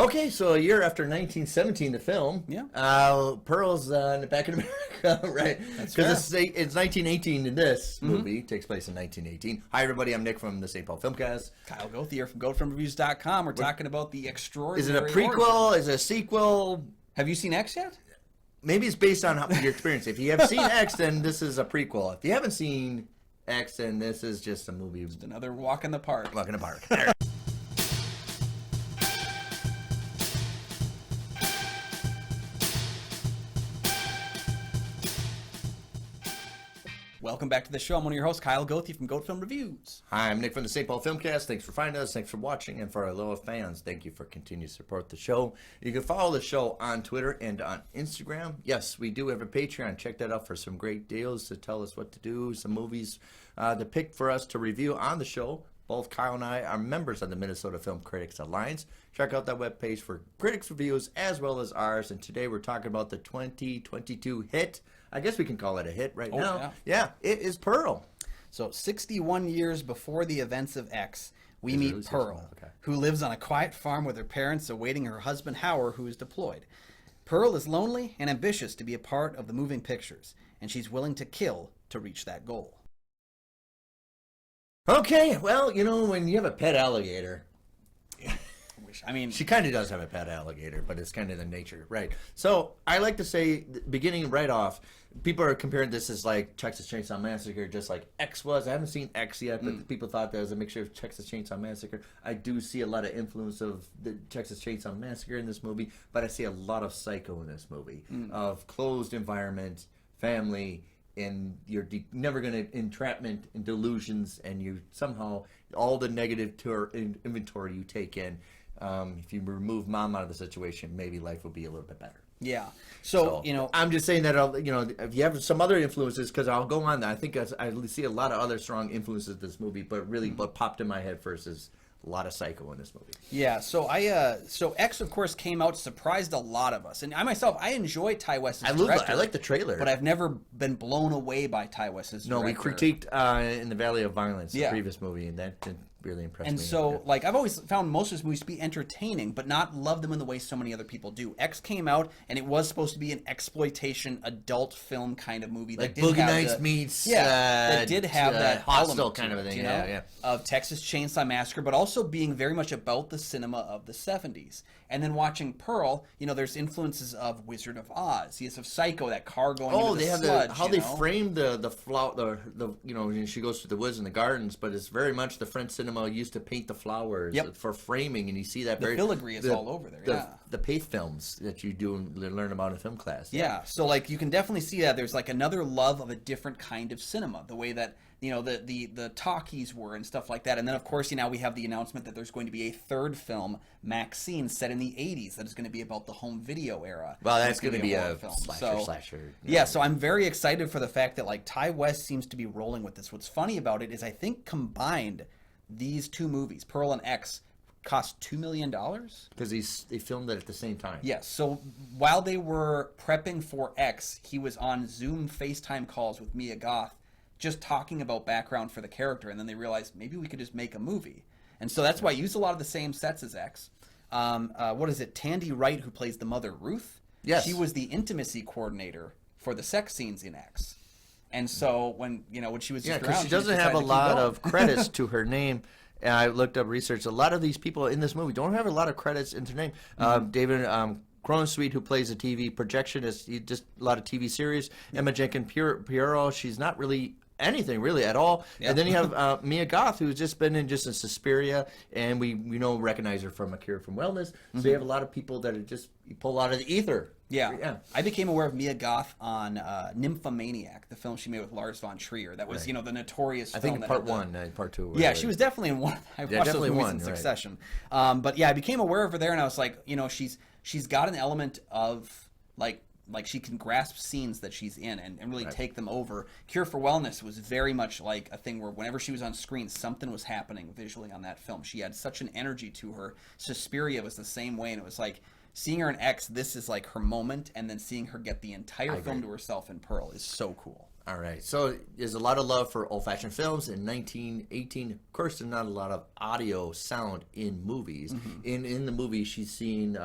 Okay, so a year after 1917, the film, Pearl's back in America, right? That's fair. Because it's 1918 in this movie. It takes place in 1918. Hi, everybody. I'm Nick from the St. Paul Filmcast. Kyle Goethe here from GoetheFilmReviews.com. We're talking about the extraordinary. Is it a prequel? Is it a sequel? Have you seen X yet? Maybe it's based on your experience. If you have seen X, then this is a prequel. If you haven't seen X, then this is just a movie. Just another walk in the park. Walk in the park. Welcome back to the show. I'm one of your hosts, Kyle Goethe from Goethe Film Reviews. Hi, I'm Nick from the St. Paul Filmcast. Thanks for finding us. Thanks for watching. And for our loyal fans, thank you for continuing to support the show. You can follow the show on Twitter and on Instagram. Yes, we do have a Patreon. Check that out for some great deals to tell us what to do, some movies to pick for us to review on the show. Both Kyle and I are members of the Minnesota Film Critics Alliance. Check out that webpage for critics' reviews as well as ours. And today we're talking about the 2022 hit. I guess we can call it a hit right now. Yeah, it is Pearl. So 61 years before the events of X, we meet Pearl, who lives on a quiet farm with her parents awaiting her husband Howard, who is deployed. Pearl is lonely and ambitious to be a part of the moving pictures, and she's willing to kill to reach that goal. Okay, well, you know, when you have a pet alligator, I mean, she kind of does have a pet alligator, but it's kind of the nature, right? So I like to say, beginning right off, people are comparing this as like Texas Chainsaw Massacre, just like X was. I haven't seen X yet, but people thought that was a mixture of Texas Chainsaw Massacre. I do see a lot of influence of the Texas Chainsaw Massacre in this movie, but I see a lot of Psycho in this movie, of closed environment, family, and you're never going to entrapment and delusions, and you somehow, all the negative inventory you take in, if you remove mom out of the situation, maybe life will be a little bit better. Yeah. So you know, I'm just saying that, you know, if you have some other influences, because I'll go on. I think I see a lot of other strong influences in this movie, but really what popped in my head first is a lot of Psycho in this movie. Yeah, so so X, of course, came out, surprised a lot of us, and I myself, I enjoy Ty West's director. I like the trailer, but I've never been blown away by Ty West's director. No, we critiqued in the Valley of Violence, the previous movie, and that didn't really impress me. And so, like, I've always found most of his movies to be entertaining, but not love them in the way so many other people do. X came out, and it was supposed to be an exploitation adult film kind of movie. Like Boogie Nights meets that did have that Hostel kind of a thing, you know, of Texas Chainsaw Massacre, but also being very much about the cinema of the 70s. And then watching Pearl, you know, there's influences of Wizard of Oz. Yes, of Psycho, that car going into the sludge. How they framed the you know, she goes to the woods and the gardens, but it's very much the French cinema used to paint the flowers for framing, and you see that the filigree is all over there. The Paith films that you do learn about in film class. Yeah, so like you can definitely see that there's like another love of a different kind of cinema, the way that, you know, the talkies were and stuff like that. And then, of course, you know, we have the announcement that there's going to be a third film, Maxine, set in the 80s, that is going to be about the home video era. Well, that's going to be a film. slasher. Yeah, so I'm very excited for the fact that, like, Ty West seems to be rolling with this. What's funny about it is I think combined these two movies, Pearl and X, cost $2 million. Because they filmed it at the same time. Yes, so while they were prepping for X, he was on Zoom FaceTime calls with Mia Goth, just talking about background for the character, and then they realized maybe we could just make a movie. And so that's why I used a lot of the same sets as X. What is it? Tandy Wright, who plays the mother, Ruth? Yes. She was the intimacy coordinator for the sex scenes in X. And so when she was just around, she doesn't have a lot of credits to her name. And I looked up research. A lot of these people in this movie don't have a lot of credits into their name. David Cronensuite, who plays a TV projectionist, he just a lot of TV series. Emma Jenkins-Purro, she's not really anything really at all. And then you have Mia Goth, who's just been in just in Suspiria, and we recognize her from A Cure from Wellness. So you have a lot of people that are just you pull out of the ether. Yeah. I became aware of Mia Goth on Nymphomaniac, the film she made with Lars von Trier. That was, the notorious film. I think part one, part two. Yeah, she was definitely in one. I watched those movies in succession. But yeah, I became aware of her there, and I was like, she's got an element of like she can grasp scenes that she's in and really take them over. Cure for Wellness was very much like a thing where whenever she was on screen, something was happening visually on that film. She had such an energy to her. Suspiria was the same way, and it was like seeing her in X, this is like her moment, and then seeing her get the entire film to herself in Pearl is so cool. All right. So there's a lot of love for old-fashioned films. In 1918, of course, there's not a lot of audio sound in movies. In the movie, she's seen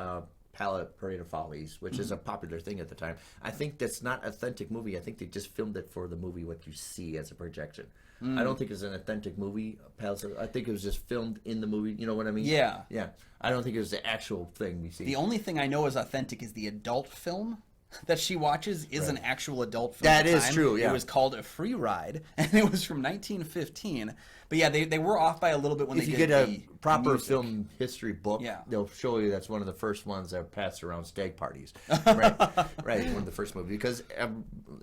Parade of Follies, which is a popular thing at the time. I think that's not authentic movie. I think they just filmed it for the movie, what you see as a projection. I don't think it's an authentic movie. I think it was just filmed in the movie. You know what I mean? Yeah. Yeah. I don't think it was the actual thing we see. The only thing I know is authentic is the adult film that she watches is an actual adult film. That is true, yeah. It was called A Free Ride, and it was from 1915. But yeah, they were off by a little bit when if they you did get a the proper music. film history book, Yeah. they'll show you that's one of the first ones that passed around stag parties. Right, right, one of the first movies. Because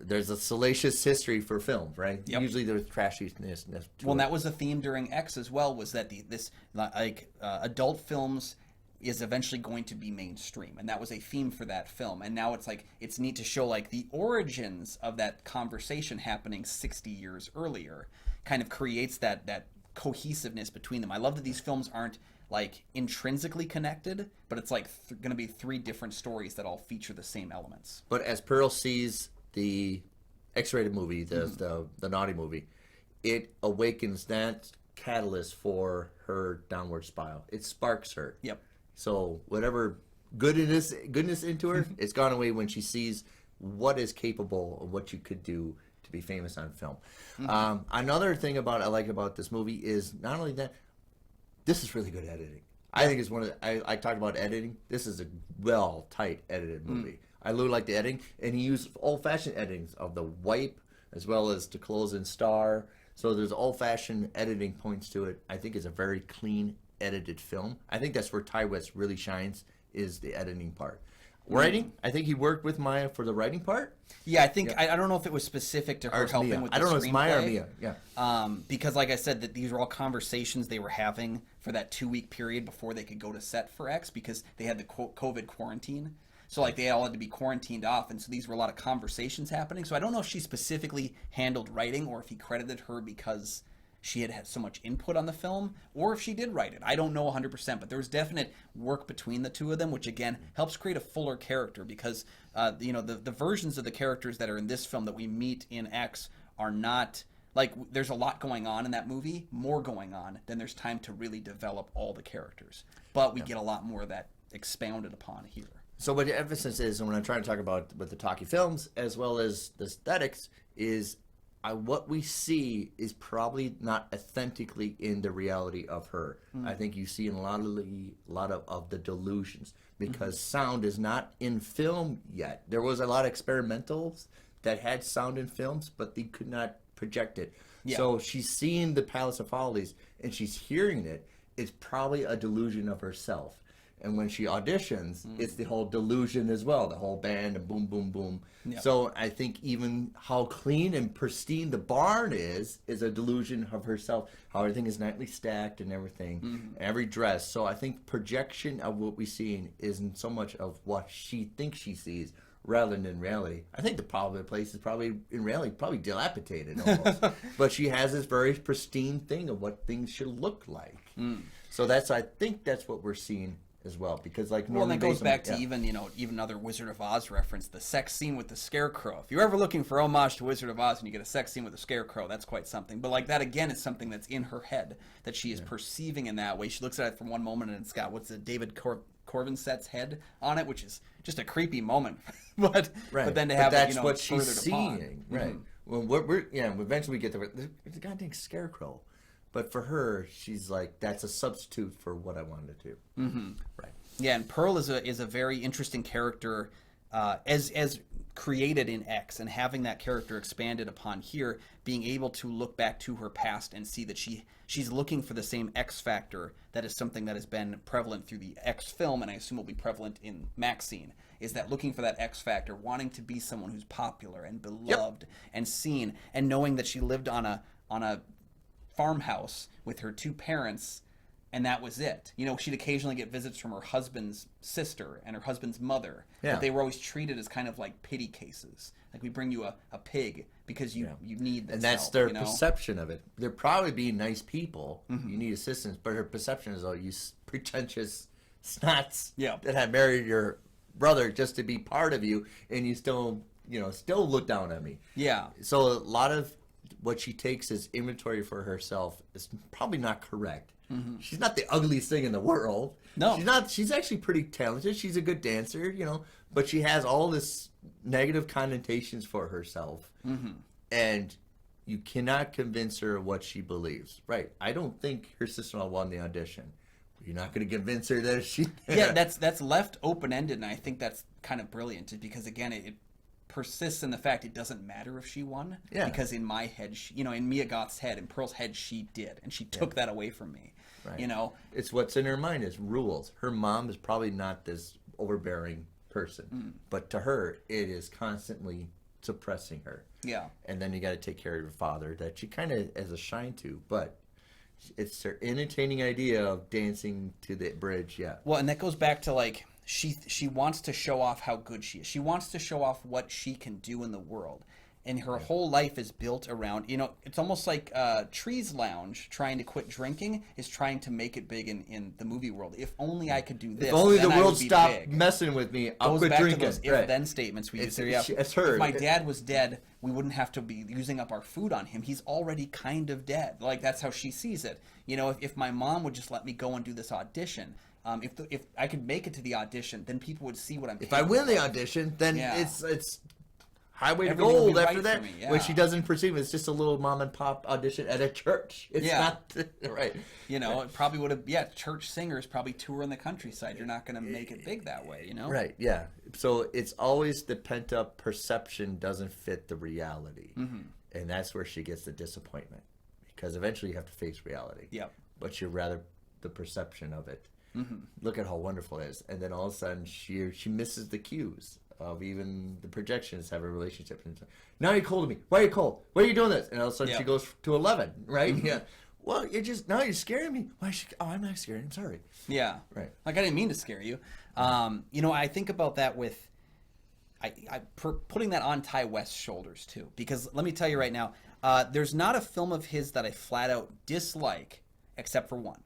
there's a salacious history for film, right? Yep. Usually there's trashiness. Well, and that was a theme during X as well, was that adult films is eventually going to be mainstream, and that was a theme for that film. And now it's neat to show like the origins of that conversation happening 60 years earlier kind of creates that cohesiveness between them. I love that these films aren't like intrinsically connected, but it's like going to be three different stories that all feature the same elements. But as Pearl sees the X-rated movie, the naughty movie, it awakens that catalyst for her downward spiral. It sparks her. Yep. So whatever goodness into her, it's gone away when she sees what is capable of what you could do to be famous on film. Another thing I like about this movie is not only that, this is really good editing. I think it's one of the, I talked about editing. This is a tight edited movie. I really like the editing, and he used old-fashioned editings of the wipe as well as to close and star. So there's old-fashioned editing points to it. I think it's a very clean edited film. I think that's where Ty West really shines, is the editing part. Writing, I think he worked with Maya for the writing part. Yeah, I think I don't know if it was specific to her helping with the screenplay. I don't know if it's Maya or Mia. Yeah. Because like I said, that these were all conversations they were having for that 2-week period before they could go to set for X, because they had the COVID quarantine. So like they all had to be quarantined off, and so these were a lot of conversations happening. So I don't know if she specifically handled writing or if he credited her because she had so much input on the film, or if she did write it. I don't know 100%, but there was definite work between the two of them, which again helps create a fuller character, because the versions of the characters that are in this film that we meet in X are not like, there's a lot going on in that movie, more going on than there's time to really develop all the characters. But we get a lot more of that expounded upon here. So what the emphasis is, and when I'm trying to talk about with the talkie films as well as the aesthetics, is what we see is probably not authentically in the reality of her. I think you see in a lot of the delusions, because sound is not in film yet. There was a lot of experimentals that had sound in films, but they could not project it. Yeah. So she's seeing the Palace of Follies and she's hearing it. It's probably a delusion of herself. And when she auditions, it's the whole delusion as well, the whole band and boom, boom, boom. Yep. So I think even how clean and pristine the barn is a delusion of herself, how everything is nicely stacked and everything, every dress. So I think projection of what we're seeing isn't so much of what she thinks she sees rather than in reality. I think the place is probably, in reality, probably dilapidated almost. But she has this very pristine thing of what things should look like. So I think that's what we're seeing as well, because like that goes back to even another Wizard of Oz reference, the sex scene with the Scarecrow. If you're ever looking for homage to Wizard of Oz and you get a sex scene with a Scarecrow, that's quite something. But like that again is something that's in her head that she is perceiving in that way. She looks at it from one moment and it's got David Corvinset's head on it, which is just a creepy moment. but then to have that's it, what she's seeing, right? Well, eventually we get there's a goddamn Scarecrow. But for her, she's like, that's a substitute for what I wanted to do. Right. Yeah, and Pearl is a very interesting character as created in X, and having that character expanded upon here, being able to look back to her past and see that she's looking for the same X factor that is something that has been prevalent through the X film, and I assume will be prevalent in Maxine, is that looking for that X factor, wanting to be someone who's popular and beloved and seen, and knowing that she lived on a farmhouse with her two parents, and that was it. She'd occasionally get visits from her husband's sister and her husband's mother, but they were always treated as kind of like pity cases. Like, we bring you a pig because you need this, and that's help, their perception of it. They're probably being nice people. You need assistance, but her perception is, you pretentious snots that have married your brother just to be part of you, and you still still look down at me. Yeah. So a lot of what she takes as inventory for herself is probably not correct. Mm-hmm. She's not the ugliest thing in the world. No. She's not. She's actually pretty talented. She's a good dancer, but she has all this negative connotations for herself. Mm-hmm. And you cannot convince her of what she believes. Right. I don't think her sister-in-law won the audition. You're not going to convince her that she... Yeah, that's left open-ended, and I think that's kind of brilliant because, again, it persists in the fact it doesn't matter if she won. Yeah. Because in my head, in Mia Goth's head, in Pearl's head, she did, and she took that away from me. Right. It's what's in her mind is rules. Her mom is probably not this overbearing person, but to her, it is constantly suppressing her. Yeah. And then you got to take care of your father that she kind of has a shine to, but... It's her entertaining idea of dancing to the bridge, yeah. Well, and that goes back to, she wants to show off how good she is. She wants to show off what she can do in the world. And her whole life is built around, it's almost like Tree's Lounge trying to quit drinking is trying to make it big in the movie world. If only I could do this. If only then the I world would be stopped big. messing with me, I'll Goes quit back drinking. To those if-then statements we use there. Yeah. It's her. If my dad was dead, we wouldn't have to be using up our food on him. He's already kind of dead. That's how she sees it. If my mom would just let me go and do this audition, if I could make it to the audition, then people would see what I'm. If I win the audition, then it's highway to Everything gold right after that. me, yeah. Which she doesn't perceive. It's just a little mom and pop audition at a church. It's not right. It probably would have. Yeah, church singers probably tour in the countryside. You're not going to make it big that way. Right. Yeah. So it's always the pent up perception doesn't fit the reality, and that's where she gets the disappointment because eventually you have to face reality. Yep. But you're rather the perception of it. Mm-hmm. Look at how wonderful it is, and then all of a sudden she misses the cues of even the projections have a relationship. And now you're cold to me. Why are you cold? Why are you doing this? And all of a sudden she goes to 11, right? Mm-hmm. Yeah. Well, you're scaring me. Why? I'm not scared. I'm sorry. Yeah. Right. I didn't mean to scare you. I think about that with putting that on Ty West's shoulders too, because let me tell you right now, there's not a film of his that I flat out dislike except for one.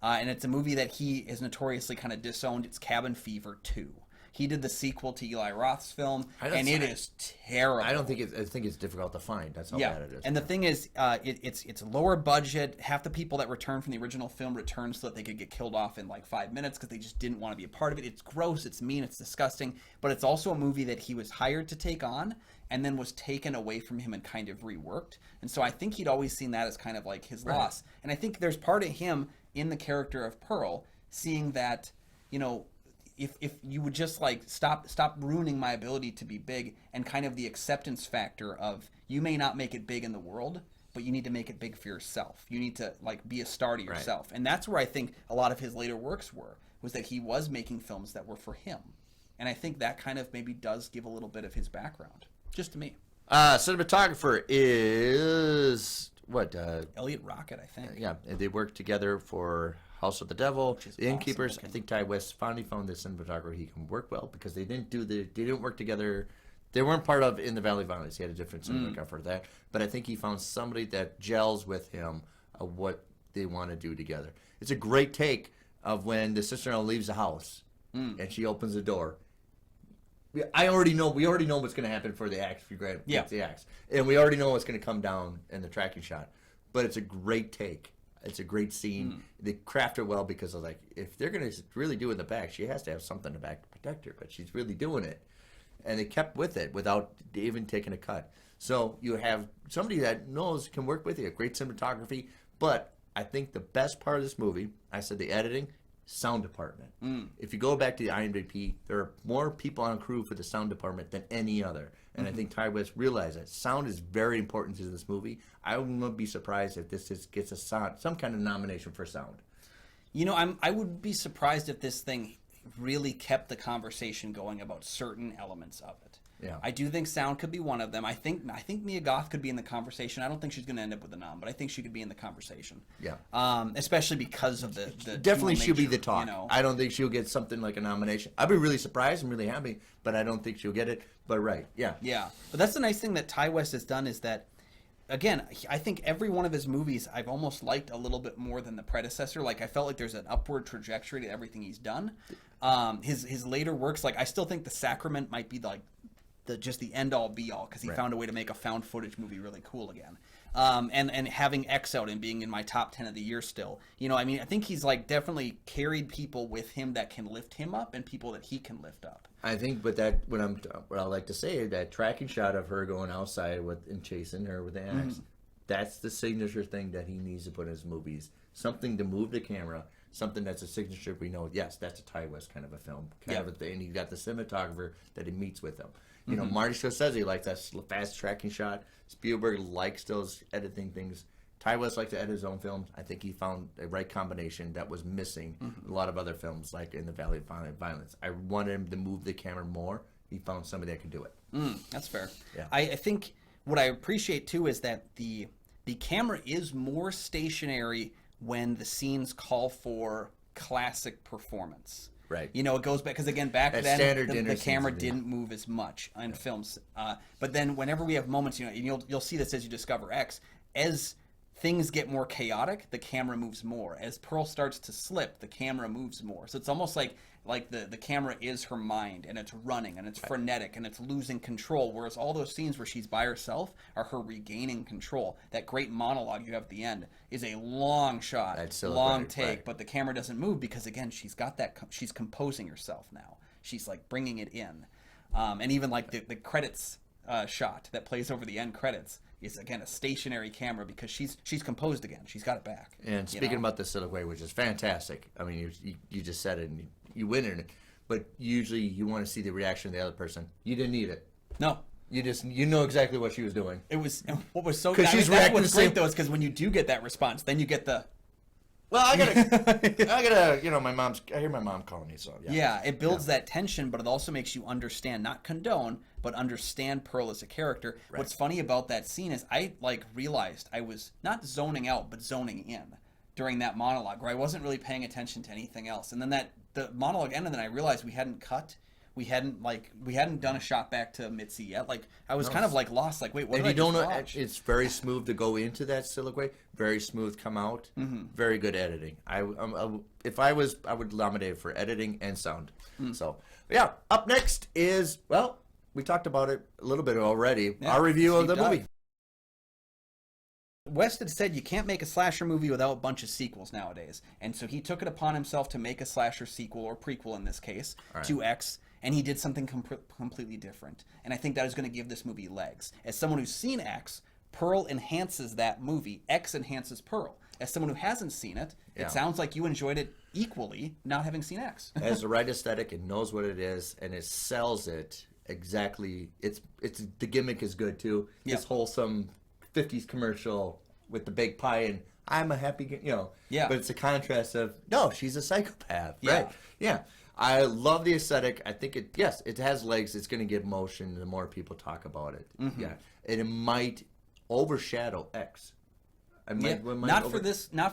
And it's a movie that he has notoriously kind of disowned. It's Cabin Fever 2. He did the sequel to Eli Roth's film, and it is terrible. I think it's difficult to find. That's how bad it is. And the thing is, it's lower budget. Half the people that return from the original film return so that they could get killed off in 5 minutes because they just didn't want to be a part of it. It's gross, it's mean, it's disgusting. But it's also a movie that he was hired to take on and then was taken away from him and kind of reworked. And so I think he'd always seen that as kind of like his loss. And I think there's part of him in the character of Pearl seeing that, if you would just stop ruining my ability to be big, and kind of the acceptance factor of you may not make it big in the world, but you need to make it big for yourself. You need to be a star to yourself. And that's where I think a lot of his later works was that he was making films that were for him. And I think that kind of maybe does give a little bit of his background, just to me. Cinematographer is what? Elliot Rocket, I think. Yeah, they worked together for House of the Devil, The Innkeepers. I think Ty West finally found the cinematographer he can work well because they didn't work together. They weren't part of In the Valley of Violence. He had a different cinematographer for that. But I think he found somebody that gels with him of what they want to do together. It's a great take of when the sister-in-law leaves the house and she opens the door. We already know what's going to happen for the axe. If you grab the axe, and we already know what's going to come down in the tracking shot. But it's a great take. It's a great scene. They craft it well because of if they're going to really do it in the back, she has to have something in the back to protect her. But she's really doing it, and they kept with it without even taking a cut. So you have somebody that can work with you. Great cinematography, but I think the best part of this movie, I said the editing. Sound department. If you go back to the IMDb, there are more people on crew for the sound department than any other. And I think Ty West realized that sound is very important to this movie. I wouldn't be surprised if this gets some kind of nomination for sound. I would be surprised if this thing really kept the conversation going about certain elements of it. Yeah. I do think sound could be one of them. I think Mia Goth could be in the conversation. I don't think she's going to end up with a nom, but I think she could be in the conversation. Yeah. Especially because of the definitely she'll nature, be the talk. I don't think she'll get something like a nomination. I'd be really surprised and really happy, but I don't think she'll get it. But yeah. But that's the nice thing that Ty West has done is that, again, I think every one of his movies I've almost liked a little bit more than the predecessor. I felt like there's an upward trajectory to everything he's done. His later works, I still think The Sacrament might be just the end all be all because he found a way to make a found footage movie really cool again. And having X out and being in my top 10 of the year still, you know, I mean, I think he's like definitely carried people with him that can lift him up and people that he can lift up. I think, but that what I like to say, that tracking shot of her going outside and chasing her with the axe, that's the signature thing that he needs to put in his movies. Something to move the camera, something that's a signature. We know, yes, that's a Ty West kind of a film, kind of a thing. And you got the cinematographer that he meets with him. You know, Marty Scorsese likes that fast tracking shot. Spielberg likes those editing things. Ty West likes to edit his own films. I think he found a right combination that was missing in a lot of other films, like in The Valley of Violence. I wanted him to move the camera more. He found somebody that could do it. That's fair. Yeah. I think what I appreciate, too, is that the camera is more stationary when the scenes call for classic performance. Right. You know, it goes back, because again, back That then, the camera didn't move as much in films. But then whenever we have moments, you know, and you'll see this as you discover X, as things get more chaotic, the camera moves more. As Pearl starts to slip, the camera moves more. So it's almost like the camera is her mind, and it's running, and it's frenetic, and it's losing control, whereas all those scenes where she's by herself are her regaining control. That great monologue you have at the end is a long shot, long take, but the camera doesn't move because, again, she's got that, she's composing herself now. She's like bringing it in. And even like the credits shot that plays over the end credits is, again, a stationary camera because she's composed again. She's got it back. And speaking about the silhouette, which is fantastic. I mean, you just said it, and you win it. But usually you want to see the reaction of the other person. You didn't need it. No. You know exactly what she was doing. It was what was so. Because she's reacting what's great though is because when you do get that response, then you get the. Well, I gotta, you know, I hear my mom calling me, so yeah. Yeah, it builds that tension, but it also makes you understand, not condone, but understand Pearl as a character. Right. What's funny about that scene is I realized I was not zoning out, but zoning in during that monologue, where I wasn't really paying attention to anything else. And then the monologue ended, and then I realized we hadn't cut. We hadn't done a shot back to Mitzi yet. Like I was kind of like lost. Like wait, what? And you don't know. It's very smooth to go into that silhouette. Very smooth come out. Very good editing. If I would nominate it for editing and sound. So yeah. Up next is we talked about it a little bit already. Our review of the movie. West had said you can't make a slasher movie without a bunch of sequels nowadays, and so he took it upon himself to make a slasher sequel, or prequel in this case, to X. And he did something completely different. And I think that is going to give this movie legs. As someone who's seen X, Pearl enhances that movie. X enhances Pearl. As someone who hasn't seen it, it sounds like you enjoyed it equally, not having seen X. It has the right aesthetic. It knows what it is, and it sells it exactly. It's the gimmick is good too. This wholesome 50s commercial with the baked pie and I'm a happy, you know. Yeah. But it's a contrast of no, she's a psychopath. Right. Yeah. I love the aesthetic. I think it has legs. It's going to get motion the more people talk about it. Yeah, and it might overshadow X. Not for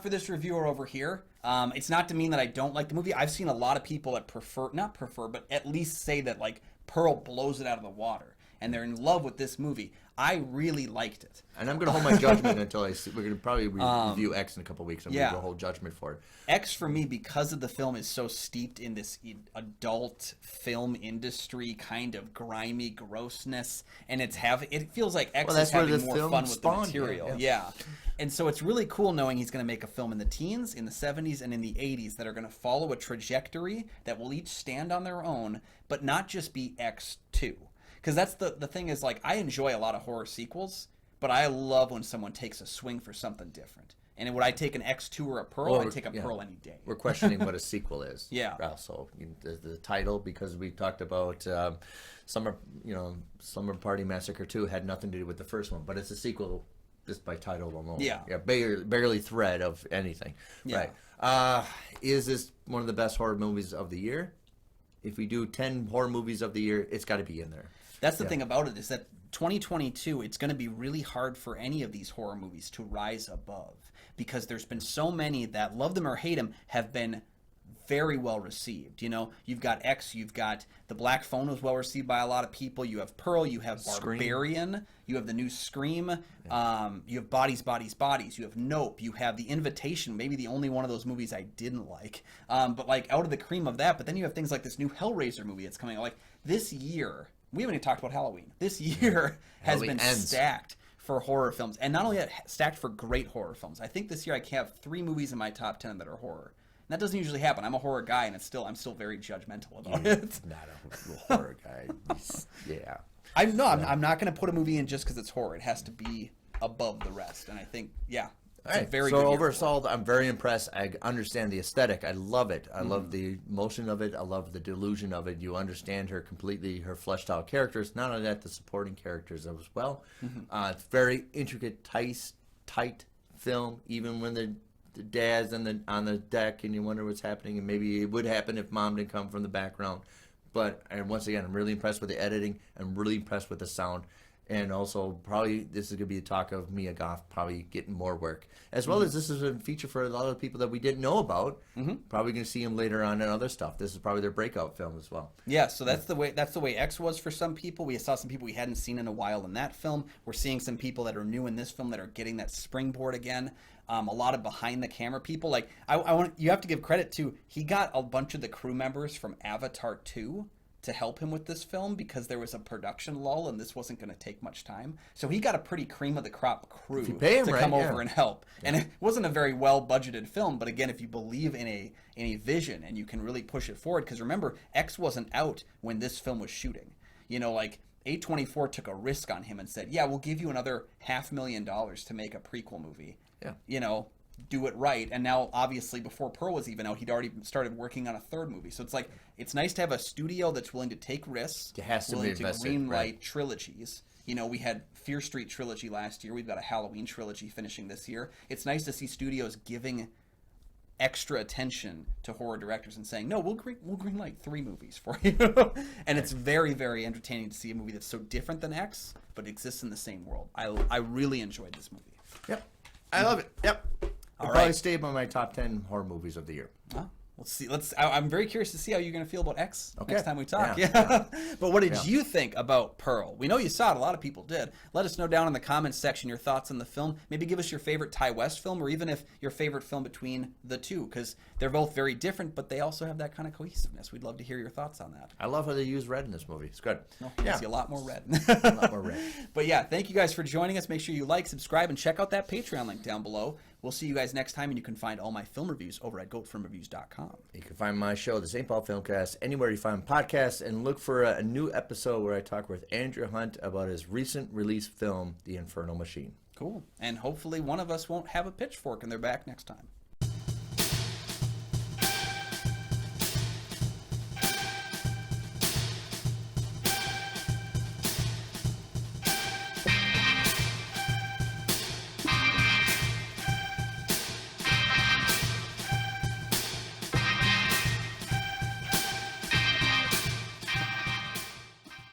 this reviewer over here. It's not to mean that I don't like the movie. I've seen a lot of people that not prefer, but at least say that like Pearl blows it out of the water, and they're in love with this movie. I really liked it. And I'm going to hold my judgment until I see. We're going to probably review X in a couple of weeks. I'm going to hold judgment for it. X, for me, because of the film is so steeped in this adult film industry kind of grimy grossness, and it feels like X is having more fun with the material. Yeah. And so it's really cool knowing he's going to make a film in the teens, in the 70s, and in the 80s that are going to follow a trajectory that will each stand on their own, but not just be X2. Because that's the thing is, like, I enjoy a lot of horror sequels, but I love when someone takes a swing for something different. And would I take an X2 or a Pearl? I'd take a Pearl any day. We're questioning what a sequel is. Yeah. So the title, because we talked about Summer Party Massacre 2 had nothing to do with the first one, but it's a sequel just by title alone. Yeah. Yeah, barely thread of anything. Yeah. Right. Is this one of the best horror movies of the year? If we do 10 horror movies of the year, it's got to be in there. That's the thing about it is that 2022, it's going to be really hard for any of these horror movies to rise above because there's been so many that, love them or hate them, have been very well received. You know, you've got X, you've got The Black Phone was well received by a lot of people. You have Pearl, you have Barbarian, you have the new Scream, you have Bodies, Bodies, Bodies, you have Nope, you have The Invitation, maybe the only one of those movies I didn't like. But like out of the cream of that, but then you have things like this new Hellraiser movie that's coming out. Like this year we haven't even talked about Halloween. This year has Halloween been ends. stacked for horror films, and not only that, stacked for great horror films. I think this year I have 3 movies in my top 10 that are horror. And that doesn't usually happen. I'm a horror guy, and I'm still very judgmental about it. Not a horror guy. Yeah. I'm not going to put a movie in just because it's horror. It has to be above the rest, and I think it's a very good year overall, I'm very impressed. I understand the aesthetic. I love it. I love the emotion of it. I love the delusion of it. You understand her completely, her fleshed out characters. Not only that, the supporting characters as well. It's very intricate, tight film. Even when the dad's on the deck and you wonder what's happening, and maybe it would happen if mom didn't come from the background. And once again, I'm really impressed with the editing. I'm really impressed with the sound. And also, probably this is going to be a talk of Mia Goth probably getting more work, as well as this is a feature for a lot of people that we didn't know about. Probably going to see them later on in other stuff. This is probably their breakout film as well. Yeah, so that's the way X was for some people. We saw some people we hadn't seen in a while in that film. We're seeing some people that are new in this film that are getting that springboard again. A lot of behind the camera people. Like you have to give credit to, he got a bunch of the crew members from Avatar 2 to help him with this film because there was a production lull and this wasn't going to take much time. So he got a pretty cream of the crop crew to come over and help. And it wasn't a very well budgeted film, but again, if you believe in a vision and you can really push it forward, because remember, X wasn't out when this film was shooting. Like A24 took a risk on him and said, yeah, we'll give you another $500,000 to make a prequel movie. Yeah. Do it right. And now, obviously, before Pearl was even out, he'd already started working on a 3rd movie. So it's like, it's nice to have a studio that's willing to take risks, it has to willing be to greenlight trilogies. We had Fear Street trilogy last year. We've got a Halloween trilogy finishing this year. It's nice to see studios giving extra attention to horror directors and saying, no, we'll greenlight 3 movies for you. And it's very, very entertaining to see a movie that's so different than X, but exists in the same world. I really enjoyed this movie. Yep. I love it. Yep. It'll probably stay among my top 10 horror movies of the year. We'll see. I'm very curious to see how you're going to feel about X next time we talk. Yeah. But what did you think about Pearl? We know you saw it. A lot of people did. Let us know down in the comments section your thoughts on the film. Maybe give us your favorite Ty West film, or even if your favorite film between the two, because they're both very different, but they also have that kind of cohesiveness. We'd love to hear your thoughts on that. I love how they use red in this movie. It's good. I see a lot more red. A lot more red. But yeah, thank you guys for joining us. Make sure you like, subscribe, and check out that Patreon link down below. We'll see you guys next time, and you can find all my film reviews over at goatfilmreviews.com. You can find my show, the St. Paul Filmcast, anywhere you find podcasts, and look for a new episode where I talk with Andrew Hunt about his recent release film, The Infernal Machine. Cool. And hopefully one of us won't have a pitchfork in their back next time.